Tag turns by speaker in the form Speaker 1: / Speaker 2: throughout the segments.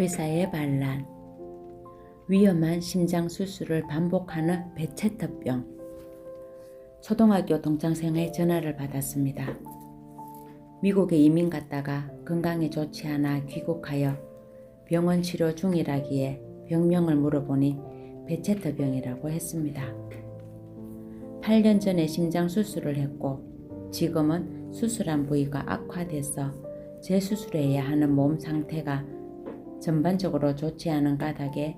Speaker 1: 의사의 반란, 위험한 심장 수술을 반복하는 베체터병. 초등학교 동창생의 전화를 받았습니다. 미국에 이민 갔다가 건강이 좋지 않아 귀국하여 병원 치료 중이라기에 병명을 물어보니 베체터병이라고 했습니다. 8년 전에 심장 수술을 했고 지금은 수술한 부위가 악화돼서 재수술해야 하는 몸 상태가 전반적으로 좋지 않은 까닭에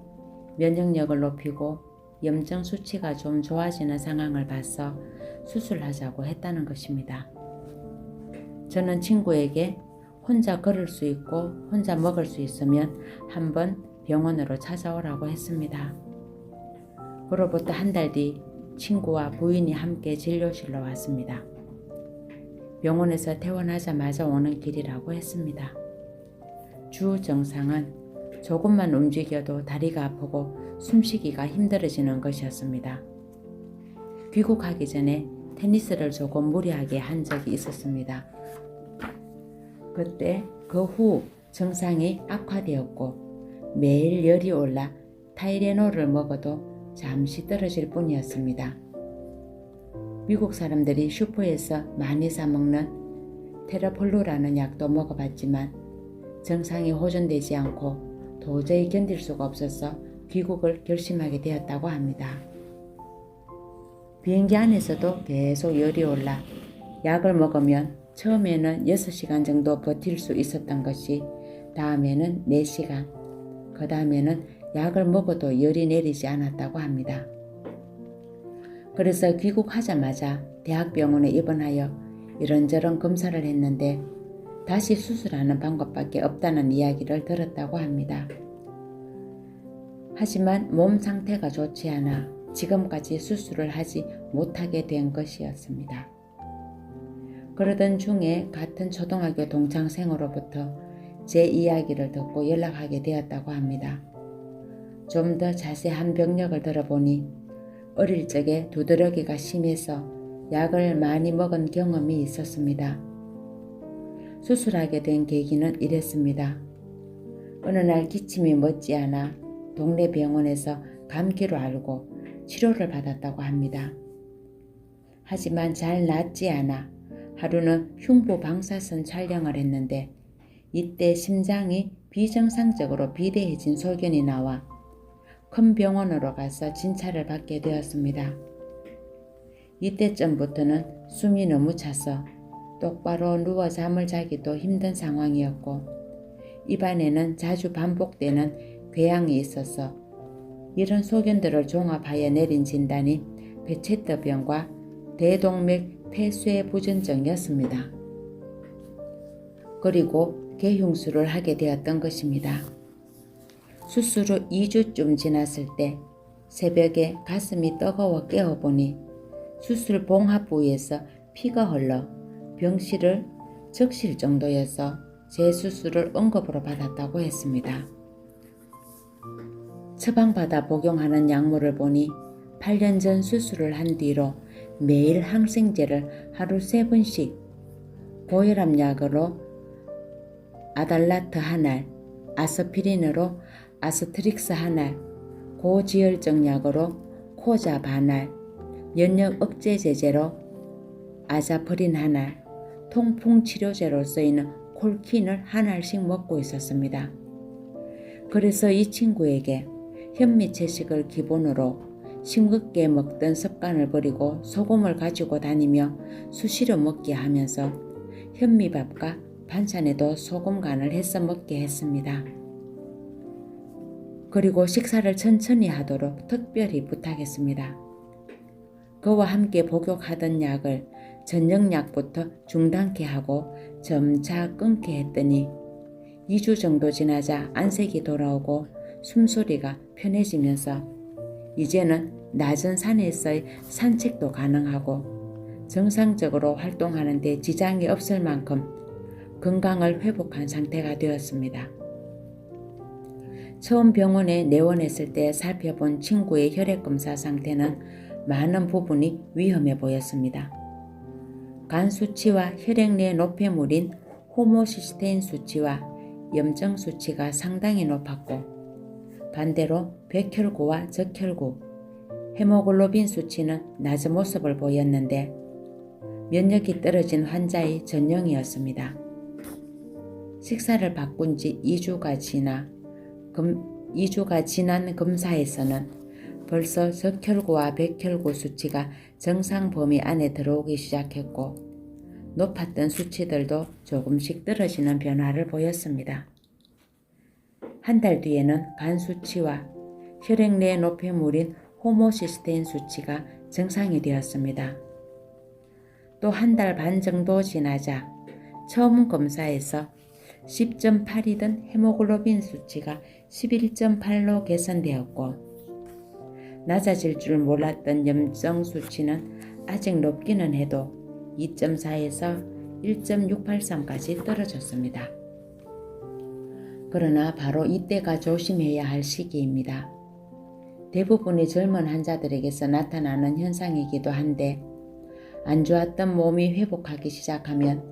Speaker 1: 면역력을 높이고 염증 수치가 좀 좋아지는 상황을 봐서 수술하자고 했다는 것입니다. 저는 친구에게 혼자 걸을 수 있고 혼자 먹을 수 있으면 한번 병원으로 찾아오라고 했습니다. 그로부터 한 달 뒤 친구와 부인이 함께 진료실로 왔습니다. 병원에서 퇴원하자마자 오는 길이라고 했습니다. 주 증상은 조금만 움직여도 다리가 아프고 숨쉬기가 힘들어지는 것이었습니다. 귀국하기 전에 테니스를 조금 무리하게 한 적이 있었습니다. 그때 그 후 증상이 악화되었고 매일 열이 올라 타이레놀을 먹어도 잠시 떨어질 뿐이었습니다. 미국 사람들이 슈퍼에서 많이 사 먹는 테라폴루라는 약도 먹어봤지만 증상이 호전되지 않고 도저히 견딜 수가 없어서 귀국을 결심하게 되었다고 합니다. 비행기 안에서도 계속 열이 올라 약을 먹으면 처음에는 6시간 정도 버틸 수 있었던 것이 다음에는 4시간, 그 다음에는 약을 먹어도 열이 내리지 않았다고 합니다. 그래서 귀국하자마자 대학병원에 입원하여 이런저런 검사를 했는데 다시 수술하는 방법밖에 없다는 이야기를 들었다고 합니다. 하지만 몸 상태가 좋지 않아 지금까지 수술을 하지 못하게 된 것이었습니다. 그러던 중에 같은 초등학교 동창생으로부터 제 이야기를 듣고 연락하게 되었다고 합니다. 좀 더 자세한 병력을 들어보니 어릴 적에 두드러기가 심해서 약을 많이 먹은 경험이 있었습니다. 수술하게 된 계기는 이랬습니다. 어느 날 기침이 멎지않아 동네 병원에서 감기로 알고 치료를 받았다고 합니다. 하지만 잘 낫지 않아 하루는 흉부 방사선 촬영을 했는데 이때 심장이 비정상적으로 비대해진 소견이 나와 큰 병원으로 가서 진찰을 받게 되었습니다. 이때쯤부터는 숨이 너무 차서 똑바로 누워 잠을 자기도 힘든 상황이었고 입안에는 자주 반복되는 궤양이 있어서 이런 소견들을 종합하여 내린 진단이 베체터병과 대동맥 폐쇄 부전증이었습니다. 그리고 개흉수를 하게 되었던 것입니다. 수술 후 2주쯤 지났을 때 새벽에 가슴이 뜨거워 깨어보니 수술 봉합 부위에서 피가 흘러 병실을 적실 정도여서 재수술을 응급으로 받았다고 했습니다. 처방받아 복용하는 약물을 보니 8년 전 수술을 한 뒤로 매일 항생제를 하루 3번씩 고혈압 약으로 아달라트 한 알, 아스피린으로 아스트릭스 한 알, 고지혈증 약으로 코자 반 알, 면역 억제 제제로 아자프린 한 알, 통풍 치료제로 쓰이는 콜킨을 한 알씩 먹고 있었습니다. 그래서 이 친구에게 현미채식을 기본으로 싱겁게 먹던 습관을 버리고 소금을 가지고 다니며 수시로 먹게 하면서 현미밥과 반찬에도 소금 간을 해서 먹게 했습니다. 그리고 식사를 천천히 하도록 특별히 부탁했습니다. 그와 함께 복용하던 약을 전역약부터 중단케 하고 점차 끊게 했더니 2주 정도 지나자 안색이 돌아오고 숨소리가 편해지면서 이제는 낮은 산에서의 산책도 가능하고 정상적으로 활동하는 데 지장이 없을 만큼 건강을 회복한 상태가 되었습니다. 처음 병원에 내원했을 때 살펴본 친구의 혈액검사 상태는 많은 부분이 위험해 보였습니다. 간 수치와 혈액 내 노폐물인 호모시스테인 수치와 염증 수치가 상당히 높았고 반대로 백혈구와 적혈구, 헤모글로빈 수치는 낮은 모습을 보였는데 면역이 떨어진 환자의 전형이었습니다. 식사를 바꾼 지 2주가 지난 검사에서는 벌써 적혈구와 백혈구 수치가 정상 범위 안에 들어오기 시작했고 높았던 수치들도 조금씩 떨어지는 변화를 보였습니다. 한 달 뒤에는 간 수치와 혈액 내 노폐물인 호모시스테인 수치가 정상이 되었습니다. 또 한 달 반 정도 지나자 처음 검사에서 10.8이던 헤모글로빈 수치가 11.8로 개선되었고 낮아질 줄 몰랐던 염증 수치는 아직 높기는 해도 2.4에서 1.683까지 떨어졌습니다. 그러나 바로 이때가 조심해야 할 시기입니다. 대부분의 젊은 환자들에게서 나타나는 현상이기도 한데 안 좋았던 몸이 회복하기 시작하면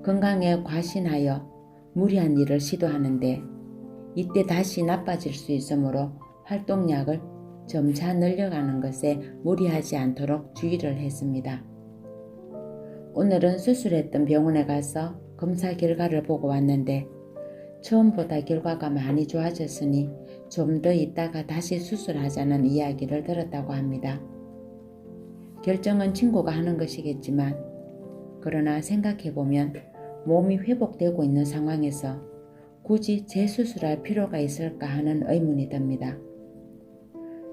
Speaker 1: 건강에 과신하여 무리한 일을 시도하는데 이때 다시 나빠질 수 있으므로 활동량을 점차 늘려가는 것에 무리하지 않도록 주의를 했습니다. 오늘은 수술했던 병원에 가서 검사 결과를 보고 왔는데 처음보다 결과가 많이 좋아졌으니 좀 더 있다가 다시 수술하자는 이야기를 들었다고 합니다. 결정은 친구가 하는 것이겠지만 그러나 생각해보면 몸이 회복되고 있는 상황에서 굳이 재수술할 필요가 있을까 하는 의문이 듭니다.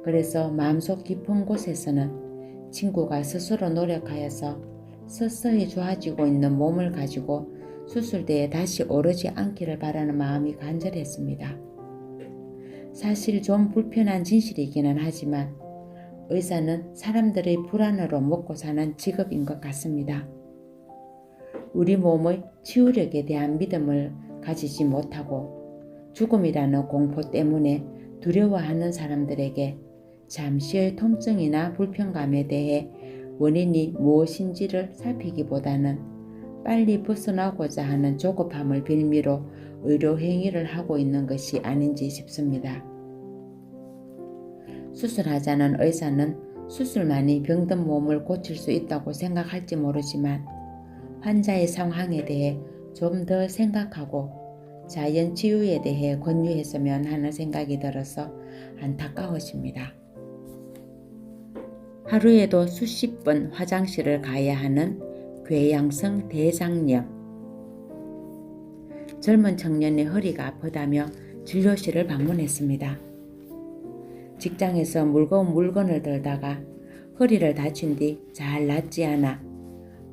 Speaker 1: 그래서 마음속 깊은 곳에서는 친구가 스스로 노력하여서 서서히 좋아지고 있는 몸을 가지고 수술대에 다시 오르지 않기를 바라는 마음이 간절했습니다. 사실 좀 불편한 진실이기는 하지만 의사는 사람들의 불안으로 먹고 사는 직업인 것 같습니다. 우리 몸의 치유력에 대한 믿음을 가지지 못하고 죽음이라는 공포 때문에 두려워하는 사람들에게 잠시의 통증이나 불편감에 대해 원인이 무엇인지를 살피기보다는 빨리 벗어나고자 하는 조급함을 빌미로 의료 행위를 하고 있는 것이 아닌지 싶습니다. 수술하자는 의사는 수술만이 병든 몸을 고칠 수 있다고 생각할지 모르지만 환자의 상황에 대해 좀 더 생각하고 자연 치유에 대해 권유했으면 하는 생각이 들어서 안타까워집니다. 하루에도 수십 번 화장실을 가야 하는 궤양성 대장염. 젊은 청년의 허리가 아프다며 진료실을 방문했습니다. 직장에서 무거운 물건을 들다가 허리를 다친 뒤 잘 낫지 않아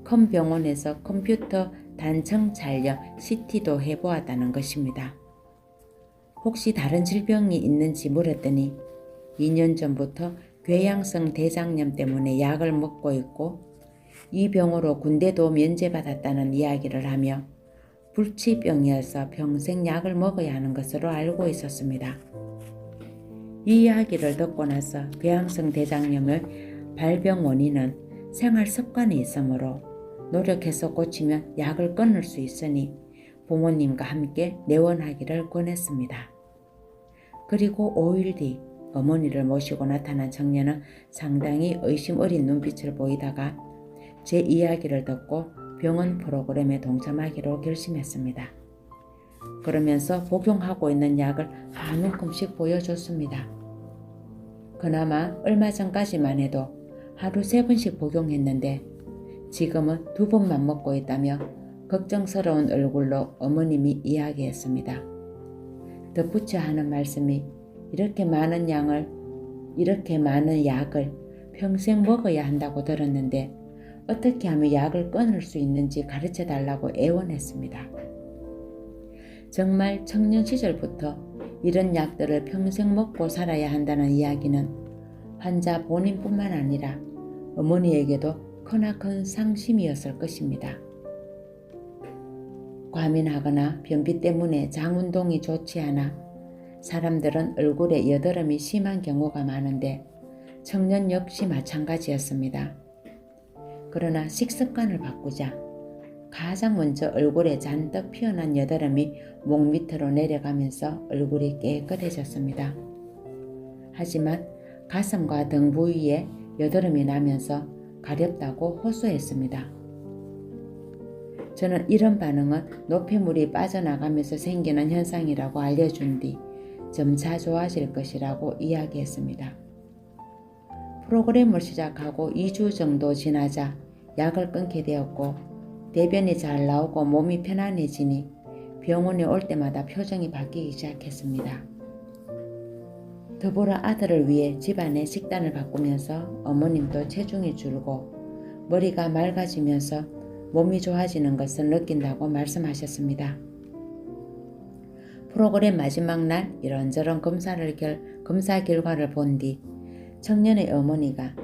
Speaker 1: 큰 병원에서 컴퓨터 단청 촬영 CT도 해보았다는 것입니다. 혹시 다른 질병이 있는지 물었더니 2년 전부터 궤양성 대장염 때문에 약을 먹고 있고 이 병으로 군대도 면제받았다는 이야기를 하며 불치병이어서 평생 약을 먹어야 하는 것으로 알고 있었습니다. 이 이야기를 듣고 나서 궤양성 대장염의 발병 원인은 생활 습관이 있으므로 노력해서 고치면 약을 끊을 수 있으니 부모님과 함께 내원하기를 권했습니다. 그리고 5일 뒤 어머니를 모시고 나타난 청년은 상당히 의심 어린 눈빛을 보이다가 제 이야기를 듣고 병원 프로그램에 동참하기로 결심했습니다. 그러면서 복용하고 있는 약을 한 움큼씩 보여줬습니다. 그나마 얼마 전까지만 해도 하루 3번씩 복용했는데 지금은 2번만 먹고 있다며 걱정스러운 얼굴로 어머님이 이야기했습니다. 덧붙여 하는 말씀이 이렇게 많은 약을 평생 먹어야 한다고 들었는데 어떻게 하면 약을 끊을 수 있는지 가르쳐 달라고 애원했습니다. 정말 청년 시절부터 이런 약들을 평생 먹고 살아야 한다는 이야기는 환자 본인뿐만 아니라 어머니에게도 크나큰 상심이었을 것입니다. 과민하거나 변비 때문에 장 운동이 좋지 않아 사람들은 얼굴에 여드름이 심한 경우가 많은데 청년 역시 마찬가지였습니다. 그러나 식습관을 바꾸자 가장 먼저 얼굴에 잔뜩 피어난 여드름이 목 밑으로 내려가면서 얼굴이 깨끗해졌습니다. 하지만 가슴과 등 부위에 여드름이 나면서 가렵다고 호소했습니다. 저는 이런 반응은 노폐물이 빠져나가면서 생기는 현상이라고 알려준 뒤 점차 좋아질 것이라고 이야기했습니다. 프로그램을 시작하고 2주 정도 지나자 약을 끊게 되었고 대변이 잘 나오고 몸이 편안해지니 병원에 올 때마다 표정이 바뀌기 시작했습니다. 더불어 아들을 위해 집안의 식단을 바꾸면서 어머님도 체중이 줄고 머리가 맑아지면서 몸이 좋아지는 것을 느낀다고 말씀하셨습니다. 프로그램 마지막 날 이런저런 검사 결과를 본 뒤 청년의 어머니가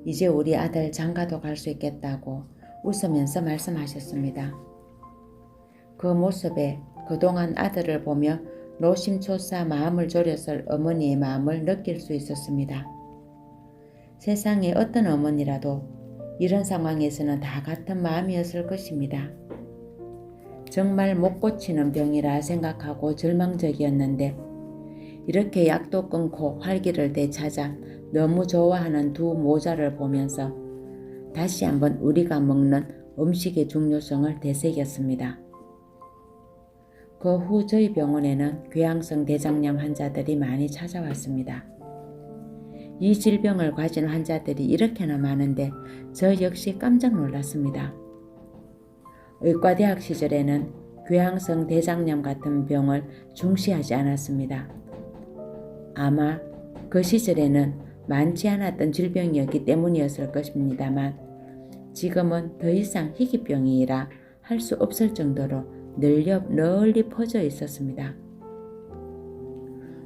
Speaker 1: 이제 우리 아들 장가도 갈 수 있겠다고 웃으면서 말씀하셨습니다. 그 모습에 그동안 아들을 보며 노심초사 마음을 졸였을 어머니의 마음을 느낄 수 있었습니다. 세상에 어떤 어머니라도 이런 상황에서는 다 같은 마음이었을 것입니다. 정말 못 고치는 병이라 생각하고 절망적이었는데 이렇게 약도 끊고 활기를 되찾아 너무 좋아하는 두 모자를 보면서 다시 한번 우리가 먹는 음식의 중요성을 되새겼습니다. 그 후 저희 병원에는 궤양성 대장염 환자들이 많이 찾아왔습니다. 이 질병을 가진 환자들이 이렇게나 많은데 저 역시 깜짝 놀랐습니다. 의과대학 시절에는 궤양성 대장염 같은 병을 중시하지 않았습니다. 아마 그 시절에는 많지 않았던 질병이었기 때문이었을 것입니다만 지금은 더 이상 희귀병이라 할 수 없을 정도로 널리 퍼져 있었습니다.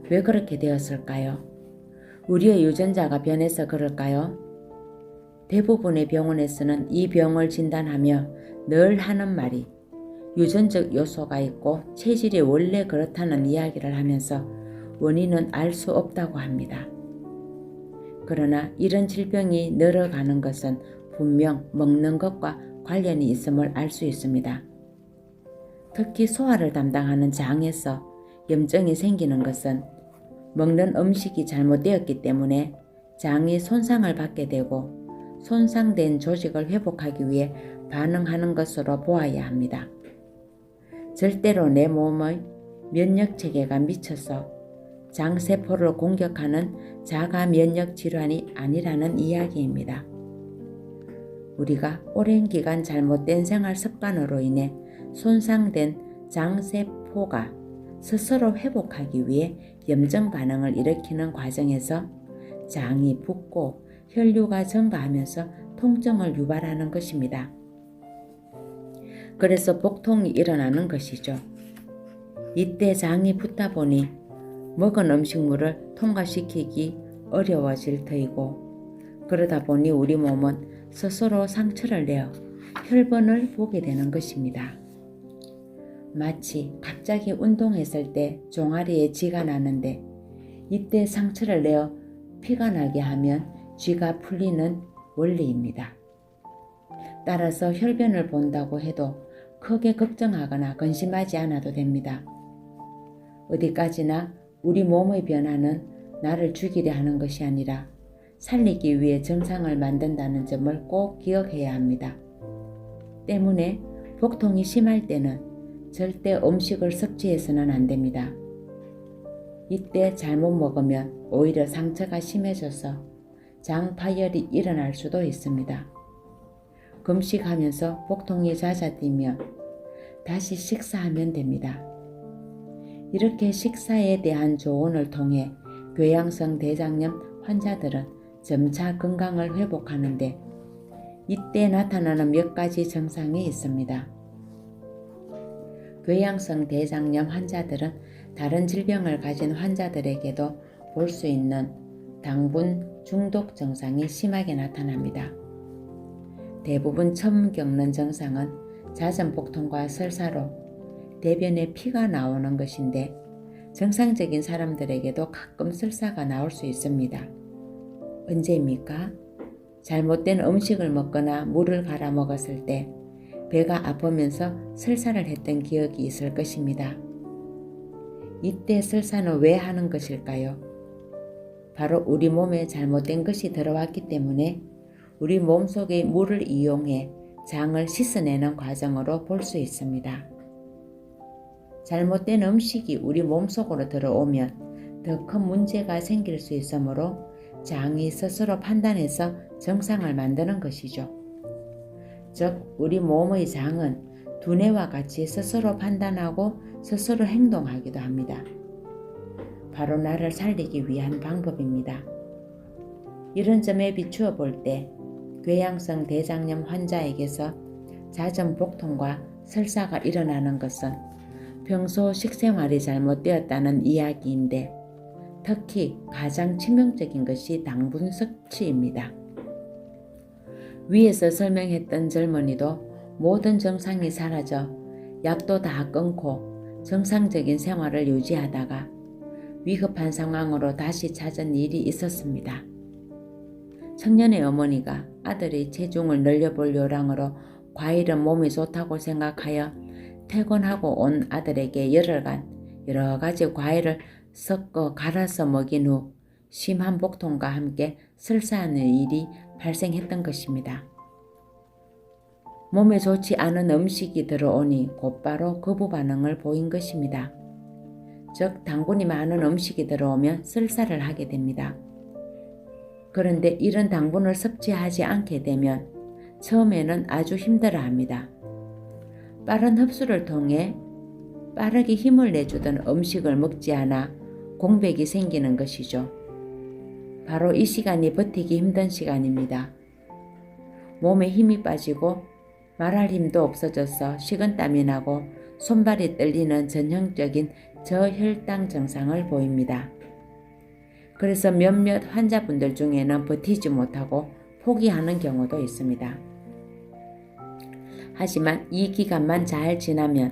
Speaker 1: 왜 그렇게 되었을까요? 우리의 유전자가 변해서 그럴까요? 대부분의 병원에서는 이 병을 진단하며 늘 하는 말이 유전적 요소가 있고 체질이 원래 그렇다는 이야기를 하면서 원인은 알 수 없다고 합니다. 그러나 이런 질병이 늘어가는 것은 분명 먹는 것과 관련이 있음을 알 수 있습니다. 특히 소화를 담당하는 장에서 염증이 생기는 것은 먹는 음식이 잘못되었기 때문에 장이 손상을 받게 되고 손상된 조직을 회복하기 위해 반응하는 것으로 보아야 합니다. 절대로 내 몸의 면역체계가 미쳐서 장세포를 공격하는 자가 면역 질환이 아니라는 이야기입니다. 우리가 오랜 기간 잘못된 생활 습관으로 인해 손상된 장세포가 스스로 회복하기 위해 염증 반응을 일으키는 과정에서 장이 붓고 혈류가 증가하면서 통증을 유발하는 것입니다. 그래서 복통이 일어나는 것이죠. 이때 장이 붓다 보니 먹은 음식물을 통과시키기 어려워질 터이고 그러다 보니 우리 몸은 스스로 상처를 내어 혈변을 보게 되는 것입니다. 마치 갑자기 운동했을 때 종아리에 쥐가 나는데 이때 상처를 내어 피가 나게 하면 쥐가 풀리는 원리입니다. 따라서 혈변을 본다고 해도 크게 걱정하거나 근심하지 않아도 됩니다. 어디까지나 우리 몸의 변화는 나를 죽이려 하는 것이 아니라 살리기 위해 정상을 만든다는 점을 꼭 기억해야 합니다. 때문에 복통이 심할 때는 절대 음식을 섭취해서는 안 됩니다. 이때 잘못 먹으면 오히려 상처가 심해져서 장 파열이 일어날 수도 있습니다. 금식하면서 복통이 잦아들면 다시 식사하면 됩니다. 이렇게 식사에 대한 조언을 통해 궤양성 대장염 환자들은 점차 건강을 회복하는데 이때 나타나는 몇 가지 증상이 있습니다. 궤양성 대장염 환자들은 다른 질병을 가진 환자들에게도 볼 수 있는 당분 중독 증상이 심하게 나타납니다. 대부분 처음 겪는 증상은 잦은 복통과 설사로 대변에 피가 나오는 것인데 정상적인 사람들에게도 가끔 설사가 나올 수 있습니다. 언제입니까? 잘못된 음식을 먹거나 물을 갈아 먹었을 때, 배가 아프면서 설사를 했던 기억이 있을 것입니다. 이때 설사는 왜 하는 것일까요? 바로 우리 몸에 잘못된 것이 들어왔기 때문에 우리 몸속의 물을 이용해 장을 씻어내는 과정으로 볼 수 있습니다. 잘못된 음식이 우리 몸속으로 들어오면 더 큰 문제가 생길 수 있으므로 장이 스스로 판단해서 정상을 만드는 것이죠. 즉 우리 몸의 장은 두뇌와 같이 스스로 판단하고 스스로 행동하기도 합니다. 바로 나를 살리기 위한 방법입니다. 이런 점에 비추어 볼 때 궤양성 대장염 환자에게서 잦은 복통과 설사가 일어나는 것은 평소 식생활이 잘못되었다는 이야기인데 특히 가장 치명적인 것이 당분 섭취입니다. 위에서 설명했던 젊은이도 모든 증상이 사라져 약도 다 끊고 정상적인 생활을 유지하다가 위급한 상황으로 다시 찾은 일이 있었습니다. 청년의 어머니가 아들의 체중을 늘려볼 요량으로 과일은 몸에 좋다고 생각하여 퇴근하고 온 아들에게 열흘간 여러 가지 과일을 섞어 갈아서 먹인 후 심한 복통과 함께 설사하는 일이 발생했던 것입니다. 몸에 좋지 않은 음식이 들어오니 곧바로 거부 반응을 보인 것입니다. 즉 당분이 많은 음식이 들어오면 설사를 하게 됩니다. 그런데 이런 당분을 섭취하지 않게 되면 처음에는 아주 힘들어합니다. 빠른 흡수를 통해 빠르게 힘을 내주던 음식을 먹지 않아 공백이 생기는 것이죠. 바로 이 시간이 버티기 힘든 시간입니다. 몸에 힘이 빠지고 말할 힘도 없어져서 식은땀이 나고 손발이 떨리는 전형적인 저혈당 증상을 보입니다. 그래서 몇몇 환자분들 중에는 버티지 못하고 포기하는 경우도 있습니다. 하지만 이 기간만 잘 지나면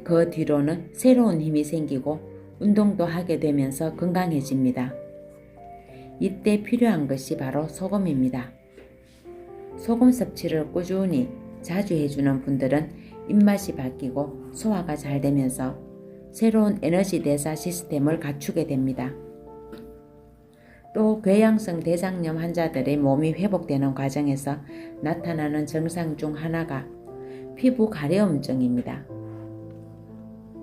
Speaker 1: 그 뒤로는 새로운 힘이 생기고 운동도 하게 되면서 건강해집니다. 이때 필요한 것이 바로 소금입니다. 소금 섭취를 꾸준히 자주 해주는 분들은 입맛이 바뀌고 소화가 잘 되면서 새로운 에너지 대사 시스템을 갖추게 됩니다. 또 궤양성 대장염 환자들의 몸이 회복되는 과정에서 나타나는 증상 중 하나가 피부 가려움증입니다.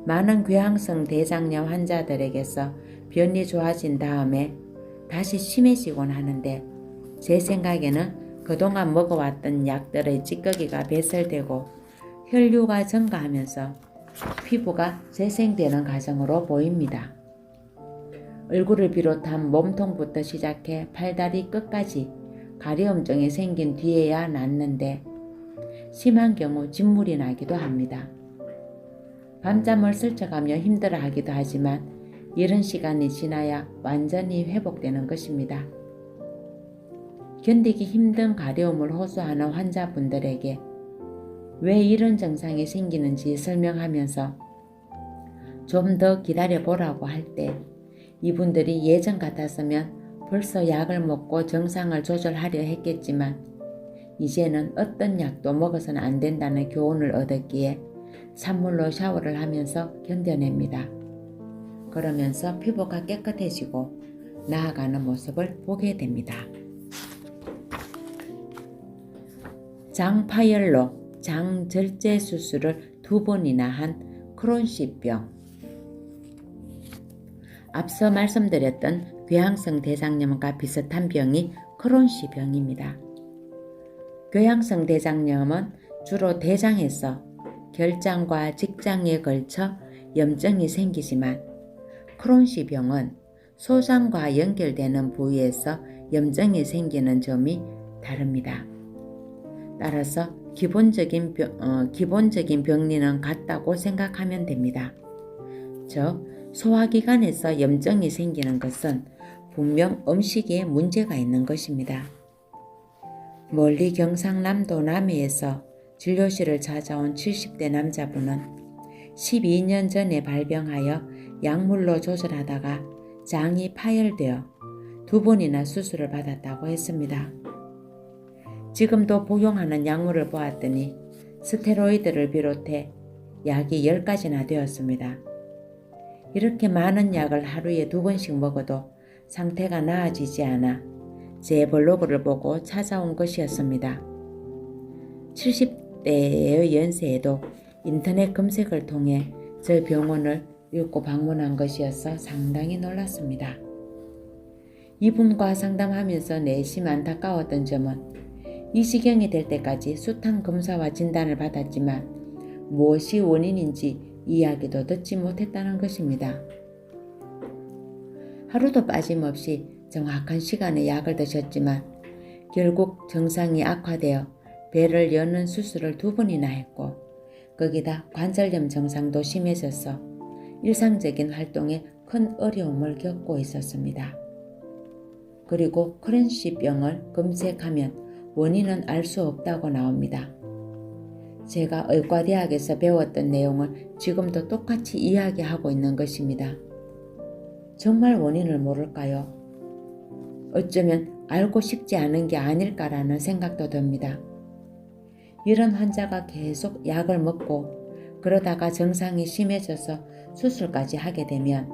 Speaker 1: 많은 궤양성 대장염 환자들에게서 변이 좋아진 다음에 다시 심해지곤 하는데 제 생각에는 그동안 먹어왔던 약들의 찌꺼기가 배설되고 혈류가 증가하면서 피부가 재생되는 과정으로 보입니다. 얼굴을 비롯한 몸통부터 시작해 팔다리 끝까지 가려움증이 생긴 뒤에야 낫는데 심한 경우 진물이 나기도 합니다. 밤잠을 설쳐가며 힘들어하기도 하지만 이런 시간이 지나야 완전히 회복되는 것입니다. 견디기 힘든 가려움을 호소하는 환자분들에게 왜 이런 증상이 생기는지 설명하면서 좀 더 기다려보라고 할 때 이분들이 예전 같았으면 벌써 약을 먹고 정상을 조절하려 했겠지만 이제는 어떤 약도 먹어서는 안 된다는 교훈을 얻었기에 찬물로 샤워를 하면서 견뎌냅니다. 그러면서 피부가 깨끗해지고 나아가는 모습을 보게 됩니다. 장 파열로 장 절제 수술을 2번이나 한 크론시병. 앞서 말씀드렸던 궤양성 대장염과 비슷한 병이 크론시병입니다. 궤양성 대장염은 주로 대장에서 결장과 직장에 걸쳐 염증이 생기지만 크론시병은 소장과 연결되는 부위에서 염증이 생기는 점이 다릅니다. 따라서 기본적인 병리는 같다고 생각하면 됩니다. 즉 소화기관에서 염증이 생기는 것은 분명 음식에 문제가 있는 것입니다. 멀리 경상남도 남해에서 진료실을 찾아온 70대 남자분은 12년 전에 발병하여 약물로 조절하다가 장이 파열되어 2번이나 수술을 받았다고 했습니다. 지금도 복용하는 약물을 보았더니 스테로이드를 비롯해 약이 10가지나 되었습니다. 이렇게 많은 약을 하루에 2번씩 먹어도 상태가 나아지지 않아 제 블로그를 보고 찾아온 것이었습니다. 70대의 연세에도 인터넷 검색을 통해 저희 병원을 읽고 방문한 것이어서 상당히 놀랐습니다. 이분과 상담하면서 내심 안타까웠던 점은 이 지경이 될 때까지 숱한 검사와 진단을 받았지만 무엇이 원인인지 이야기도 듣지 못했다는 것입니다. 하루도 빠짐없이 정확한 시간에 약을 드셨지만 결국 증상이 악화되어 배를 여는 수술을 2번이나 했고 거기다 관절염 증상도 심해져서 일상적인 활동에 큰 어려움을 겪고 있었습니다. 그리고 크런시병을 검색하면 원인은 알 수 없다고 나옵니다. 제가 의과대학에서 배웠던 내용을 지금도 똑같이 이야기하고 있는 것입니다. 정말 원인을 모를까요? 어쩌면 알고 싶지 않은 게 아닐까라는 생각도 듭니다. 이런 환자가 계속 약을 먹고 그러다가 증상이 심해져서 수술까지 하게 되면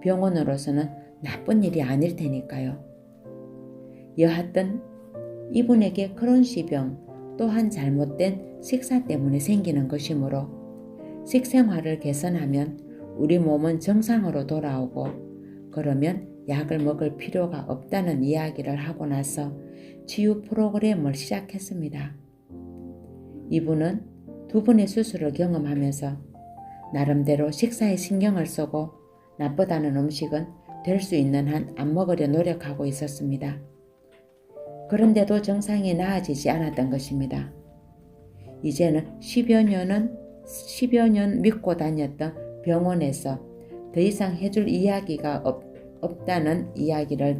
Speaker 1: 병원으로서는 나쁜 일이 아닐 테니까요. 여하튼 이분에게 크론시병 또한 잘못된 식사 때문에 생기는 것이므로 식생활을 개선하면 우리 몸은 정상으로 돌아오고 그러면 약을 먹을 필요가 없다는 이야기를 하고 나서 치유 프로그램을 시작했습니다. 이분은 2번의 수술을 경험하면서 나름대로 식사에 신경을 쓰고 나쁘다는 음식은 될 수 있는 한 안 먹으려 노력하고 있었습니다. 그런데도 증상이 나아지지 않았던 것입니다. 이제는 10여 년 믿고 다녔던 병원에서 더 이상 해줄 이야기가 없다는 이야기를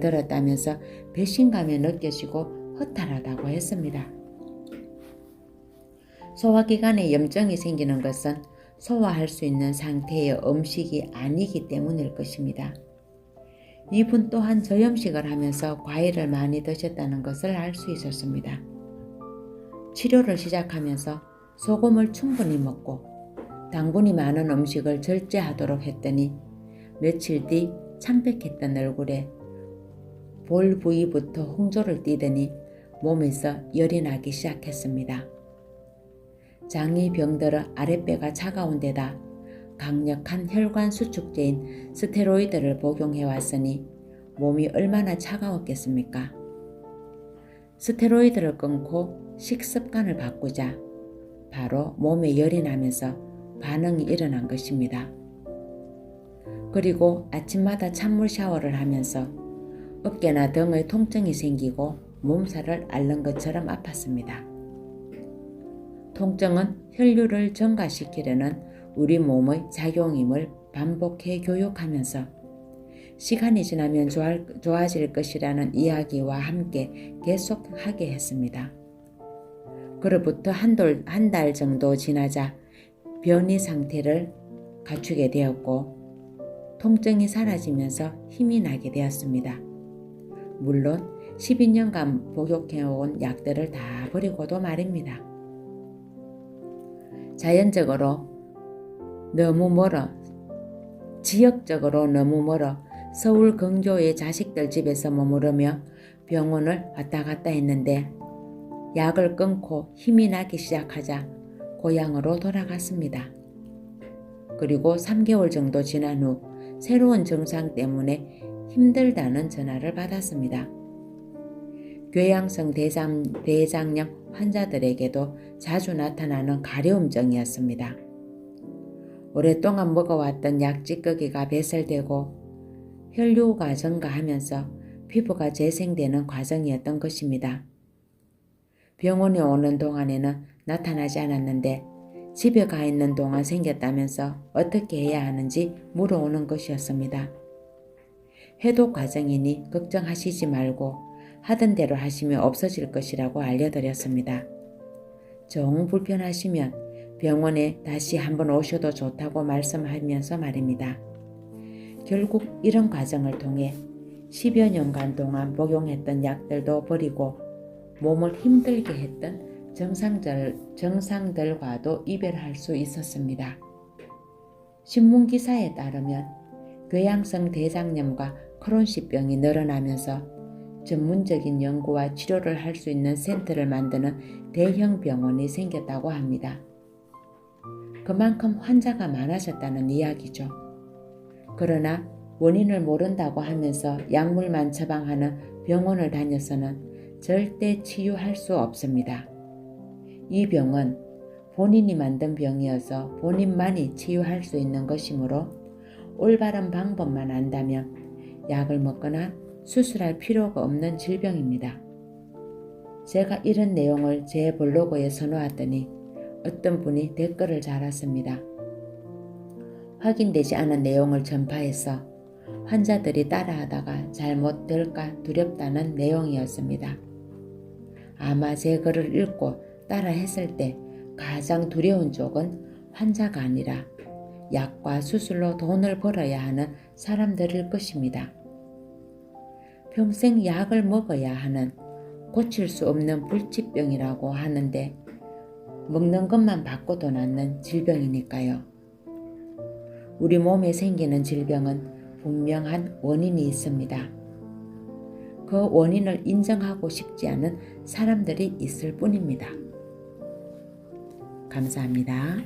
Speaker 1: 들었다면서 배신감이 느껴지고 허탈하다고 했습니다. 소화기관에 염증이 생기는 것은 소화할 수 있는 상태의 음식이 아니기 때문일 것입니다. 이분 또한 저염식을 하면서 과일을 많이 드셨다는 것을 알 수 있었습니다. 치료를 시작하면서 소금을 충분히 먹고 당분이 많은 음식을 절제하도록 했더니 며칠 뒤 창백했던 얼굴에 볼 부위부터 홍조를 띠더니 몸에서 열이 나기 시작했습니다. 장이 병들어 아랫배가 차가운 데다 강력한 혈관 수축제인 스테로이드를 복용해 왔으니 몸이 얼마나 차가웠겠습니까? 스테로이드를 끊고 식습관을 바꾸자 바로 몸에 열이 나면서 반응이 일어난 것입니다. 그리고 아침마다 찬물 샤워를 하면서 어깨나 등의 통증이 생기고 몸살을 앓는 것처럼 아팠습니다. 통증은 혈류를 증가시키려는 우리 몸의 작용임을 반복해 교육하면서 시간이 지나면 좋아질 것이라는 이야기와 함께 계속하게 했습니다. 그로부터 한 달 정도 지나자 변이 상태를 갖추게 되었고 통증이 사라지면서 힘이 나게 되었습니다. 물론 12년간 복용해온 약들을 다 버리고도 말입니다. 지역적으로 너무 멀어 서울 근교의 자식들 집에서 머무르며 병원을 왔다 갔다 했는데 약을 끊고 힘이 나기 시작하자 고향으로 돌아갔습니다. 그리고 3개월 정도 지난 후 새로운 증상 때문에 힘들다는 전화를 받았습니다. 궤양성 대장염 환자들에게도 자주 나타나는 가려움증이었습니다. 오랫동안 먹어왔던 약 찌꺼기가 배설되고 혈류가 증가하면서 피부가 재생되는 과정이었던 것입니다. 병원에 오는 동안에는 나타나지 않았는데 집에 가 있는 동안 생겼다면서 어떻게 해야 하는지 물어오는 것이었습니다. 해독 과정이니 걱정하시지 말고 하던 대로 하시면 없어질 것이라고 알려드렸습니다. 정 불편하시면 병원에 다시 한번 오셔도 좋다고 말씀하면서 말입니다. 결국 이런 과정을 통해 10여 년간 동안 복용했던 약들도 버리고 몸을 힘들게 했던 정상들과도 이별할 수 있었습니다. 신문기사에 따르면 궤양성 대장염과 크론시병이 늘어나면서 전문적인 연구와 치료를 할 수 있는 센터를 만드는 대형 병원이 생겼다고 합니다. 그만큼 환자가 많아졌다는 이야기죠. 그러나 원인을 모른다고 하면서 약물만 처방하는 병원을 다녀서는 절대 치유할 수 없습니다. 이 병은 본인이 만든 병이어서 본인만이 치유할 수 있는 것이므로 올바른 방법만 안다면 약을 먹거나 수술할 필요가 없는 질병입니다. 제가 이런 내용을 제 블로그에 써놓았더니 어떤 분이 댓글을 달았습니다. 확인되지 않은 내용을 전파해서 환자들이 따라하다가 잘못될까 두렵다는 내용이었습니다. 아마 제 글을 읽고 따라했을 때 가장 두려운 쪽은 환자가 아니라 약과 수술로 돈을 벌어야 하는 사람들일 것입니다. 평생 약을 먹어야 하는 고칠 수 없는 불치병이라고 하는데 먹는 것만 바꿔도 낫는 질병이니까요. 우리 몸에 생기는 질병은 분명한 원인이 있습니다. 그 원인을 인정하고 싶지 않은 사람들이 있을 뿐입니다. 감사합니다.